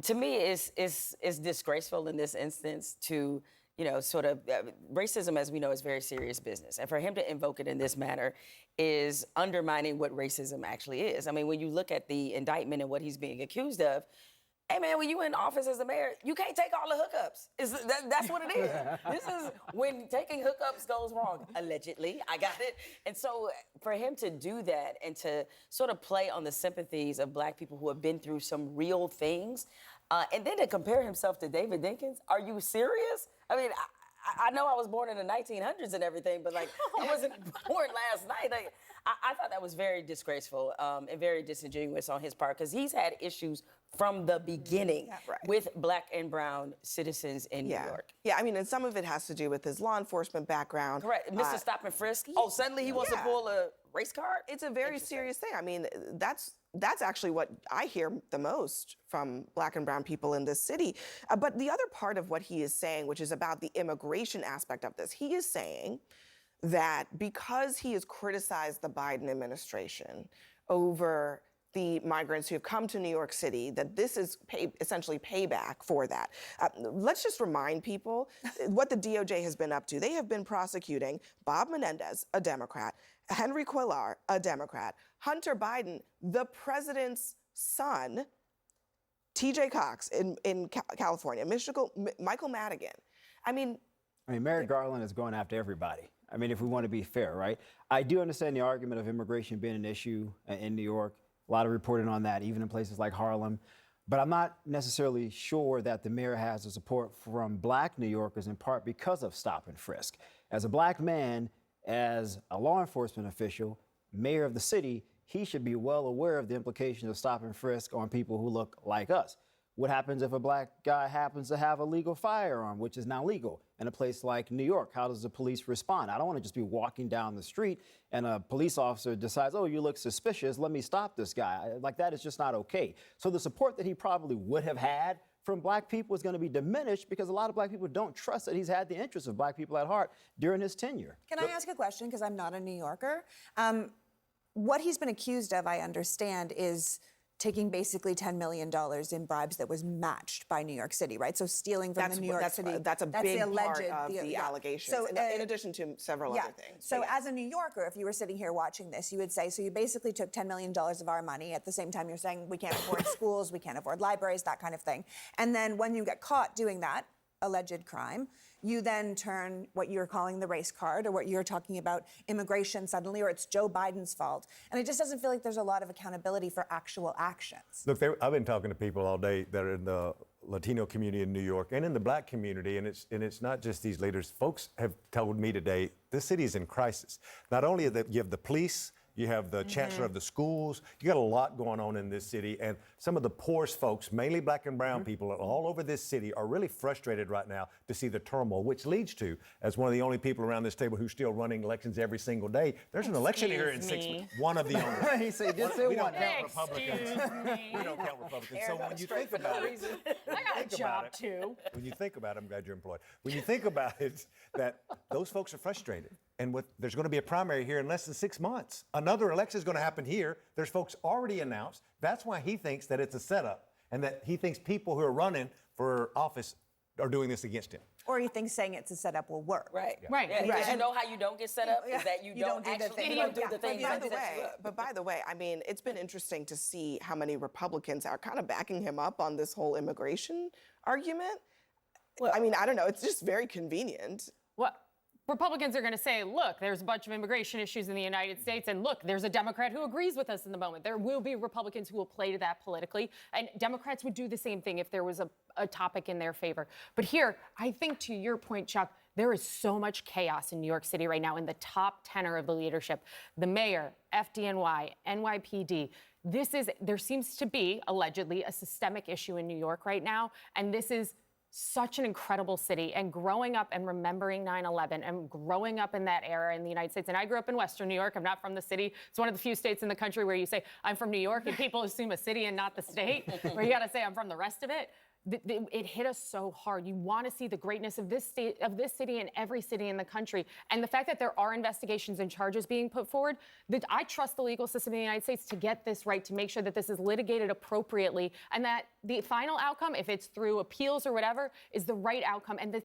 To me, it's disgraceful in this instance to, sort of racism, as we know, is very serious business. And for him to invoke it in this manner is undermining what racism actually is. I mean, when you look at the indictment and what he's being accused of, hey, man, when you in office as the mayor, you can't take all the hookups. That's what it is. This is when taking hookups goes wrong, allegedly. I got it. And so for him to do that and to sort of play on the sympathies of Black people who have been through some real things, and then to compare himself to David Dinkins, are you serious? I mean, I know I was born in the 1900s and everything, but I wasn't born last night. I thought that was very disgraceful and very disingenuous on his part, because he's had issues from the beginning with Black and brown citizens in New York. Yeah, I mean, and some of it has to do with his law enforcement background. Correct. Mr. Stop and Frisk. Oh, suddenly he wants to pull a race card? It's a very serious thing. I mean, that's actually what I hear the most from Black and brown people in this city. But the other part of what he is saying, which is about the immigration aspect of this, he is saying that because he has criticized the Biden administration over the migrants who have come to New York City, that this is essentially payback for that. Let's just remind people what the DOJ has been up to. They have been prosecuting Bob Menendez, a Democrat, Henry Cuellar, a Democrat, Hunter Biden, the president's son, TJ Cox in California, Michael Madigan. I mean, Merrick Garland is going after everybody. I mean, if we want to be fair, right? I do understand the argument of immigration being an issue in New York. A lot of reporting on that, even in places like Harlem. But I'm not necessarily sure that the mayor has the support from Black New Yorkers, in part because of stop and frisk. As a Black man, as a law enforcement official, mayor of the city, he should be well aware of the implications of stop and frisk on people who look like us. What happens if a Black guy happens to have a legal firearm, which is now legal in a place like New York? How does the police respond? I don't want to just be walking down the street and a police officer decides, oh, you look suspicious, let me stop this guy. Like, that is just not okay. So the support that he probably would have had from Black people is going to be diminished because a lot of Black people don't trust that he's had the interests of Black people at heart during his tenure. Can I ask a question, because I'm not a New Yorker? What he's been accused of, I understand, is taking basically $10 million in bribes that was matched by New York City, right? So stealing from the New York City. That's a big part of the allegations, so, in addition to several other things. So as a New Yorker, if you were sitting here watching this, you would say, so you basically took $10 million of our money. At the same time, you're saying we can't afford schools, we can't afford libraries, that kind of thing. And then when you get caught doing that, alleged crime, you then turn what you're calling the race card, or what you're talking about immigration suddenly, or it's Joe Biden's fault. And it just doesn't feel like there's a lot of accountability for actual actions. Look, I've been talking to people all day that are in the Latino community in New York and in the Black community, and it's not just these leaders. Folks have told me today, this city is in crisis. Not only that you have the police, you have the chancellor of the schools. You got a lot going on in this city. And some of the poorest folks, mainly Black and brown people all over this city, are really frustrated right now to see the turmoil, which leads to, as one of the only people around this table who's still running elections every single day, there's an election here in 6 months. One of the only. He said, just say we one. don't count Republicans. We don't count Republicans. So when you think about it, I got a job too. When you think about it, I'm glad you're employed. When you think about it, that those folks are frustrated. And there's going to be a primary here in less than 6 months. Another election is going to happen here. There's folks already announced. That's why he thinks that it's a setup, and that he thinks people who are running for office are doing this against him. Or he thinks saying it's a setup will work. Right. Yeah. Right. Yeah. Right. You know how you don't get set up is that you don't do the thing But by the way, I mean, it's been interesting to see how many Republicans are kind of backing him up on this whole immigration argument. Well, I mean, I don't know. It's just very convenient. Well, Republicans are going to say, look, there's a bunch of immigration issues in the United States, and look, there's a Democrat who agrees with us in the moment. There will be Republicans who will play to that politically, and Democrats would do the same thing if there was a topic in their favor. But here, I think to your point, Chuck, there is so much chaos in New York City right now in the top tenor of the leadership. The mayor, FDNY, NYPD. There seems to be, allegedly, a systemic issue in New York right now, and this is such an incredible city, and growing up and remembering 9/11 and growing up in that era in the United States. And I grew up in Western New York. I'm not from the city. It's one of the few states in the country where you say, I'm from New York, and people assume a city and not the state, where you got to say I'm from the rest of it. it hit us so hard. You want to see the greatness of this state, of this city, and every city in the country. And the fact that there are investigations and charges being put forward, that I trust the legal system in the United States to get this right, to make sure that this is litigated appropriately, and that the final outcome, if it's through appeals or whatever, is the right outcome. And